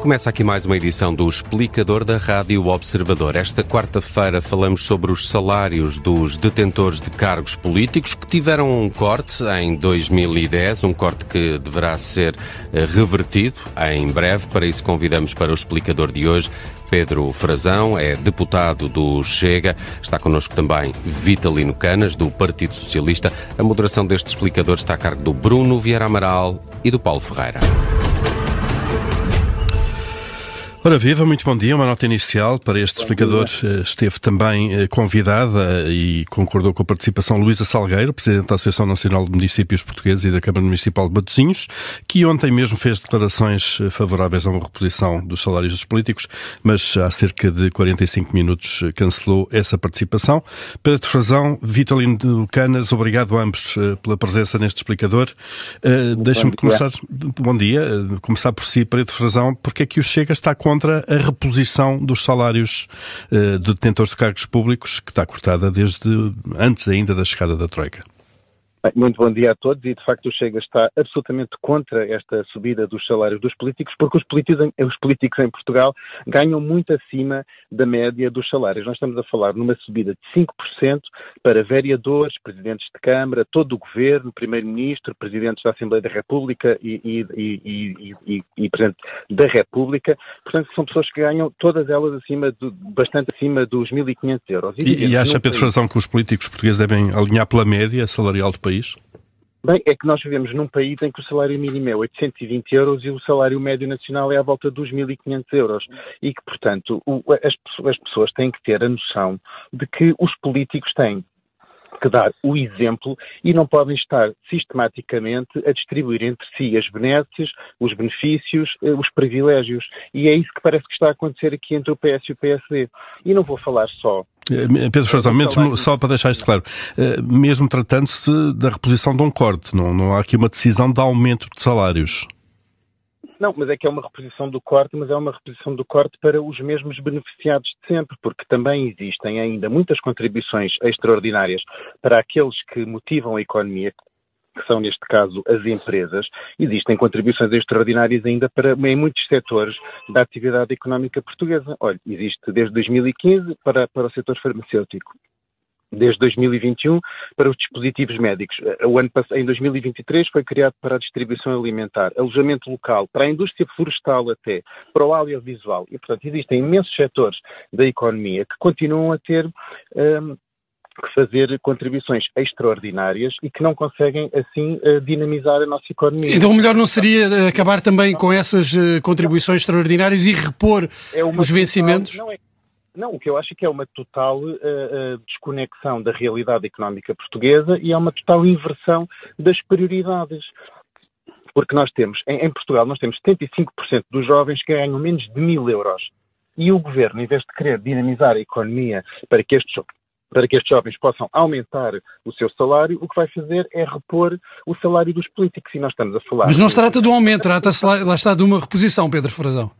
Começa aqui mais uma edição do Explicador da Rádio Observador. Esta quarta-feira falamos sobre os salários dos detentores de cargos políticos que tiveram um corte em 2010, um corte que deverá ser revertido em breve. Para isso convidamos para o Explicador de hoje Pedro Frazão, é deputado do Chega. Está connosco também Vitalino Canas, do Partido Socialista. A moderação deste explicador está a cargo do Bruno Vieira Amaral e do Paulo Ferreira. Ora viva, muito bom dia. Uma nota inicial para este explicador. Esteve também convidada e concordou com a participação Luísa Salgueiro, Presidente da Associação Nacional de Municípios Portugueses e da Câmara Municipal de Matosinhos, que ontem mesmo fez declarações favoráveis a uma reposição dos salários dos políticos, mas há cerca de 45 minutos cancelou essa participação. Pedro Frazão, Vitalino Canas, obrigado a ambos pela presença neste explicador. Deixa-me começar, bom dia, começar por si, Pedro Frazão. Porque é que o Chega está contra a reposição dos salários de detentores de cargos públicos, que está cortada desde antes ainda da chegada da Troika? Muito bom dia a todos e, de facto, o Chega está absolutamente contra esta subida dos salários dos políticos, porque os políticos em Portugal ganham muito acima da média dos salários. Nós estamos a falar numa subida de 5% para vereadores, presidentes de Câmara, todo o Governo, Primeiro-Ministro, Presidentes da Assembleia da República e Presidente da República. Portanto, são pessoas que ganham todas elas bastante acima dos 1.500 euros. E acha, Pedro Frazão, que os políticos portugueses devem alinhar pela média salarial do país? Bem, é que nós vivemos num país em que o salário mínimo é 820 euros e o salário médio nacional é à volta dos 1.500 euros. E que, portanto, as pessoas têm que ter a noção de que os políticos têm que dar o exemplo e não podem estar sistematicamente a distribuir entre si as benesses, os benefícios, os privilégios. E é isso que parece que está a acontecer aqui entre o PS e o PSD. E não vou falar só... Pedro Frazão, só para deixar isto claro, mesmo tratando-se da reposição de um corte, não há aqui uma decisão de aumento de salários? Não, mas é que é uma reposição do corte, mas é uma reposição do corte para os mesmos beneficiados de sempre, porque também existem ainda muitas contribuições extraordinárias para aqueles que motivam a economia, que são, neste caso, as empresas. Existem contribuições extraordinárias ainda em muitos setores da atividade económica portuguesa. Olha, existe desde 2015 para o setor farmacêutico. Desde 2021 para os dispositivos médicos. Em 2023 foi criado para a distribuição alimentar, alojamento local, para a indústria florestal até, para o audiovisual. E, portanto, existem imensos setores da economia que continuam a ter que fazer contribuições extraordinárias e que não conseguem, assim, dinamizar a nossa economia. Então o melhor não seria acabar também com essas contribuições extraordinárias e repor os vencimentos? Não, o que eu acho é que é uma total desconexão da realidade económica portuguesa e é uma total inversão das prioridades. Porque nós temos, em Portugal, nós temos 75% dos jovens que ganham menos de 1.000 euros. E o Governo, em vez de querer dinamizar a economia para que estes jovens possam aumentar o seu salário, o que vai fazer é repor o salário dos políticos. E nós estamos a falar... Mas não se trata de um aumento, trata-se, lá está, de uma reposição, Pedro Frazão.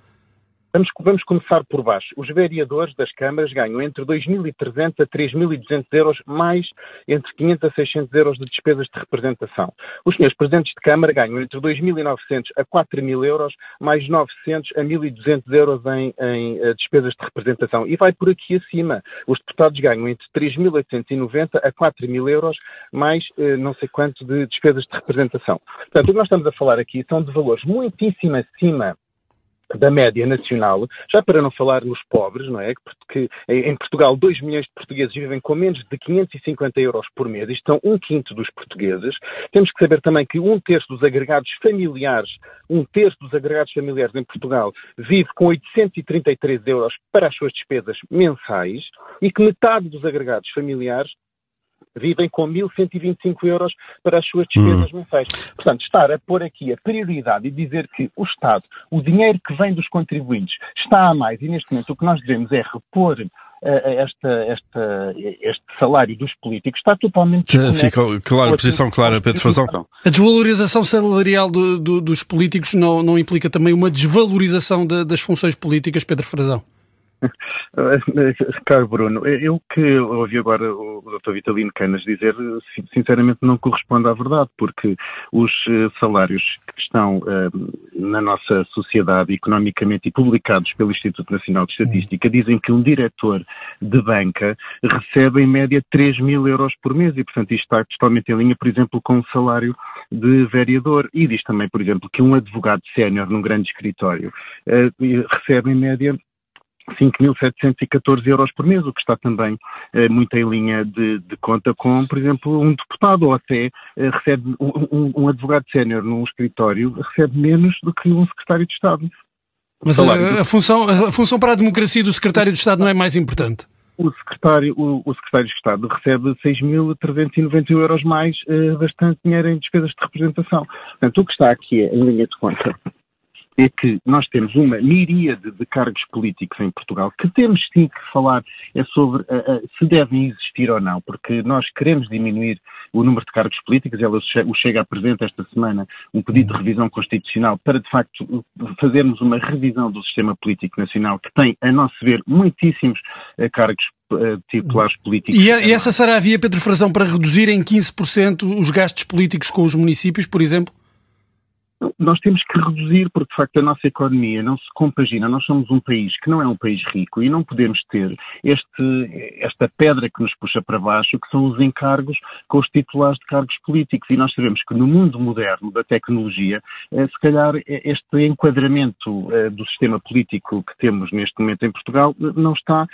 Vamos começar por baixo. Os vereadores das câmaras ganham entre 2.300 a 3.200 euros, mais entre 500 a 600 euros de despesas de representação. Os senhores presidentes de câmara ganham entre 2.900 a 4.000 euros, mais 900 a 1.200 euros em despesas de representação. E vai por aqui acima. Os deputados ganham entre 3.890 a 4.000 euros, mais não sei quanto de despesas de representação. Portanto, o que nós estamos a falar aqui são de valores muitíssimo acima da média nacional, já para não falar nos pobres, não é? Porque em Portugal 2 milhões de portugueses vivem com menos de 550 euros por mês, isto são 1/5 dos portugueses. Temos que saber também que 1/3 dos agregados familiares em Portugal vive com 833 euros para as suas despesas mensais e que metade dos agregados familiares vivem com 1.125 euros para as suas despesas mensais. Portanto, estar a pôr aqui a prioridade e dizer que o Estado, o dinheiro que vem dos contribuintes, está a mais, e neste momento o que nós devemos é repor este salário dos políticos, está totalmente... Fica claro, a posição clara, Pedro Frazão. A desvalorização salarial dos políticos não implica também uma desvalorização das funções políticas, Pedro Frazão? Caro Bruno, eu que ouvi agora o Dr. Vitalino Canas dizer, sinceramente não corresponde à verdade, porque os salários que estão na nossa sociedade economicamente e publicados pelo Instituto Nacional de Estatística dizem que um diretor de banca recebe em média 3.000 euros por mês e, portanto, isto está totalmente em linha, por exemplo, com o salário de vereador. E diz também, por exemplo, que um advogado sénior num grande escritório recebe em média 5.714 euros por mês, o que está também muito em linha de conta com, por exemplo, um deputado, ou até recebe um advogado sénior num escritório, recebe menos do que um secretário de Estado. Mas a função para a democracia do secretário de Estado não é mais importante? O secretário de Estado recebe 6.391 euros mais, bastante dinheiro em despesas de representação. Portanto, o que está aqui em linha de conta é que nós temos uma miríade de cargos políticos em Portugal que temos sim que falar sobre se devem existir ou não, porque nós queremos diminuir o número de cargos políticos. O Chega apresenta esta semana um pedido de revisão constitucional para, de facto, fazermos uma revisão do sistema político nacional que tem, a nosso ver, muitíssimos cargos titulares políticos. E essa será a via, Pedro Frazão, para reduzir em 15% os gastos políticos com os municípios, por exemplo? Nós temos que reduzir, porque de facto a nossa economia não se compagina. Nós somos um país que não é um país rico e não podemos ter esta pedra que nos puxa para baixo, que são os encargos com os titulares de cargos políticos. E nós sabemos que no mundo moderno da tecnologia, se calhar este enquadramento do sistema político que temos neste momento em Portugal não está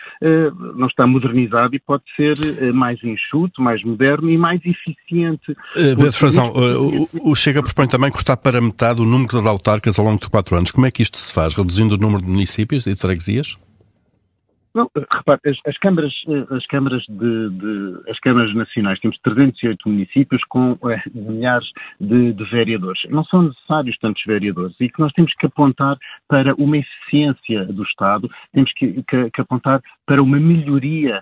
modernizado e pode ser mais enxuto, mais moderno e mais eficiente. Pedro Frazão, o Chega propõe também cortar para metade o número de autarcas ao longo de 4 anos. Como é que isto se faz? Reduzindo o número de municípios e de freguesias? Não, repare, as câmaras nacionais, temos 308 municípios com milhares de vereadores. Não são necessários tantos vereadores e que nós temos que apontar para uma eficiência do Estado, temos que apontar para uma melhoria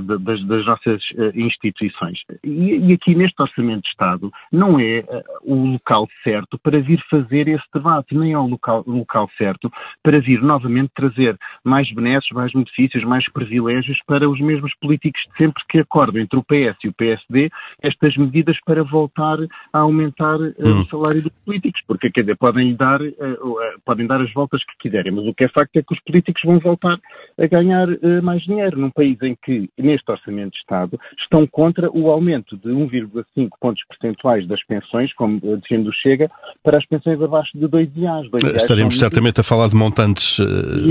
das nossas instituições. E aqui neste Orçamento de Estado não é o local certo para vir fazer esse debate, nem é o local certo para vir novamente trazer mais benesses, mais benefícios, mais privilégios para os mesmos políticos de sempre que acordam entre o PS e o PSD estas medidas para voltar a aumentar o salário dos políticos, porque quer dizer, podem dar as voltas que quiserem, mas o que é facto é que os políticos vão voltar a ganhar mais dinheiro num país em que neste Orçamento de Estado, estão contra o aumento de 1,5 pontos percentuais das pensões, como defende o Chega, para as pensões abaixo de 2 IAs. Estaremos certamente a falar de montantes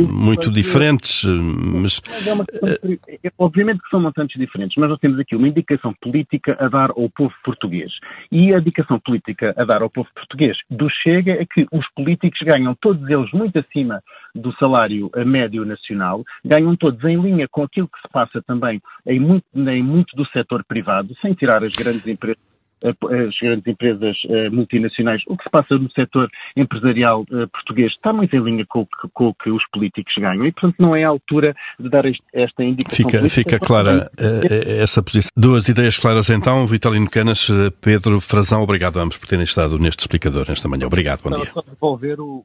muito diferentes, mas... Obviamente que são montantes diferentes, mas nós temos aqui uma indicação política a dar ao povo português. E a indicação política a dar ao povo português do Chega é que os políticos ganham todos eles muito acima do salário médio nacional, ganham todos em linha com aquilo que se passa também em muito do setor privado, sem tirar as grandes empresas multinacionais. O que se passa no setor empresarial português está muito em linha com o que os políticos ganham e, portanto, não é a altura de dar esta indicação. Fica clara essa posição. 2 ideias claras então. Vitalino Canas, Pedro Frazão, obrigado a ambos por terem estado neste explicador nesta manhã. Obrigado, bom dia. Só devolver o